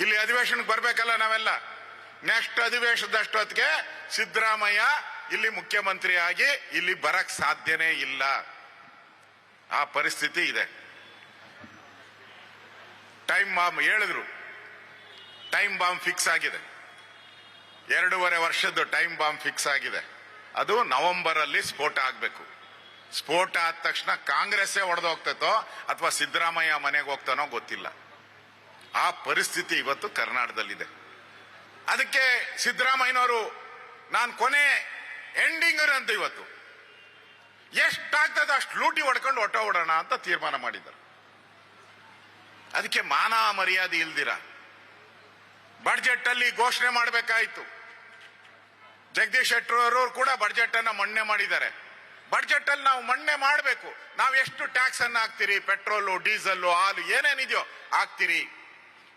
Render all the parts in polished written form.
ಇಲ್ಲಿ ಅಧಿವೇಶನಕ್ಕೆ ಬರ್ಬೇಕಲ್ಲ ನಾವೆಲ್ಲ. ನೆಕ್ಸ್ಟ್ ಅಧಿವೇಶನದಷ್ಟೊತ್ತಿಗೆ ಸಿದ್ದರಾಮಯ್ಯ ಇಲ್ಲಿ ಮುಖ್ಯಮಂತ್ರಿ ಆಗಿ ಇಲ್ಲಿ ಬರಕ್ ಸಾಧ್ಯನೇ ಇಲ್ಲ. ಆ ಪರಿಸ್ಥಿತಿ ಇದೆ. ಟೈಮ್ ಬಾಂಬ್ ಹೇಳಿದ್ರು, ಟೈಮ್ ಬಾಂಬ್ ಫಿಕ್ಸ್ ಆಗಿದೆ. 2.5 ವರ್ಷದ್ದು ಟೈಮ್ ಬಾಂಬ್ ಫಿಕ್ಸ್ ಆಗಿದೆ. ಅದು ನವೆಂಬರ್ ಅಲ್ಲಿ ಸ್ಫೋಟ ಆಗ್ಬೇಕು. ಸ್ಫೋಟ ಆದ ತಕ್ಷಣ ಕಾಂಗ್ರೆಸ್ಸೇ ಒಡೆದು ಹೋಗ್ತೈತೋ ಅಥವಾ ಸಿದ್ದರಾಮಯ್ಯ ಮನೆಗೆ ಹೋಗ್ತಾನೋ ಗೊತ್ತಿಲ್ಲ. ಆ ಪರಿಸ್ಥಿತಿ ಇವತ್ತು ಕರ್ನಾಟಕದಲ್ಲಿದೆ. ಅದಕ್ಕೆ ಸಿದ್ದರಾಮಯ್ಯನವರು ನಾನು ಕೊನೆ ಎಂಡಿಂಗ್ ಅಂತ ಇವತ್ತು ಎಷ್ಟಾಗ್ತದೆ ಅಷ್ಟು ಲೂಟಿ ಹೊಡ್ಕೊಂಡು ಹೊಟ್ಟೋಡೋಣ ಅಂತ ತೀರ್ಮಾನ ಮಾಡಿದ್ದಾರೆ. ಅದಕ್ಕೆ ಮಾನ ಮರ್ಯಾದೆ ಇಲ್ದಿರ ಬಡ್ಜೆಟ್ ಅಲ್ಲಿ ಘೋಷಣೆ ಮಾಡಬೇಕಾಯಿತು. ಜಗದೀಶ್ ಶೆಟ್ಟರ್ ಅವರು ಕೂಡ ಬಡ್ಜೆಟ್ ಅನ್ನ ಮಂಡನೆ ಮಾಡಿದ್ದಾರೆ. ಬಡ್ಜೆಟ್ ಅಲ್ಲಿ ನಾವು ಮಂಡನೆ ಮಾಡಬೇಕು. ನಾವು ಎಷ್ಟು ಟ್ಯಾಕ್ಸ್ ಅನ್ನ ಹಾಕ್ತಿರಿ, ಪೆಟ್ರೋಲು, ಡೀಸೆಲ್, ಹಾಲು ಏನೇನಿದೆಯೋ ಹಾಕ್ತಿರಿ,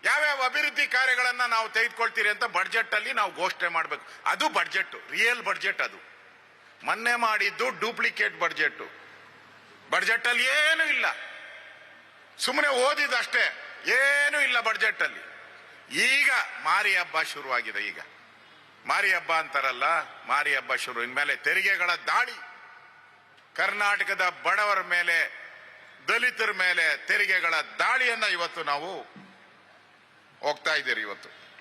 ಯಾವ್ಯಾವ ಅಭಿವೃದ್ಧಿ ಕಾರ್ಯಗಳನ್ನ ನಾವು ತೆಗೆದುಕೊಳ್ತೀರಿ ಅಂತ ಬಡ್ಜೆಟ್ ಅಲ್ಲಿ ನಾವು ಘೋಷಣೆ ಮಾಡಬೇಕು. ಅದು ಬಡ್ಜೆಟ್, ರಿಯಲ್ ಬಡ್ಜೆಟ್. ಅದು ಮೊನ್ನೆ ಮಾಡಿದ್ದು ಡೂಪ್ಲಿಕೇಟ್ ಬಡ್ಜೆಟ್. ಬಡ್ಜೆಟ್ ಅಲ್ಲಿ ಏನೂ ಇಲ್ಲ, ಸುಮ್ಮನೆ ಓದಿದಷ್ಟೇ, ಏನೂ ಇಲ್ಲ ಬಡ್ಜೆಟ್ ಅಲ್ಲಿ. ಈಗ ಮಾರಿ ಹಬ್ಬ ಶುರುವಾಗಿದೆ. ಈಗ ಮಾರಿ ಹಬ್ಬ ಅಂತಾರಲ್ಲ, ಮಾರಿ ಹಬ್ಬ ಶುರು. ಇನ್ಮೇಲೆ ತೆರಿಗೆಗಳ ದಾಳಿ, ಕರ್ನಾಟಕದ ಬಡವರ ಮೇಲೆ, ದಲಿತರ ಮೇಲೆ ತೆರಿಗೆಗಳ ದಾಳಿಯನ್ನ ಇವತ್ತು ನಾವು ಹೋಗ್ತಾ ಇದ್ದೀರಿ ಇವತ್ತು.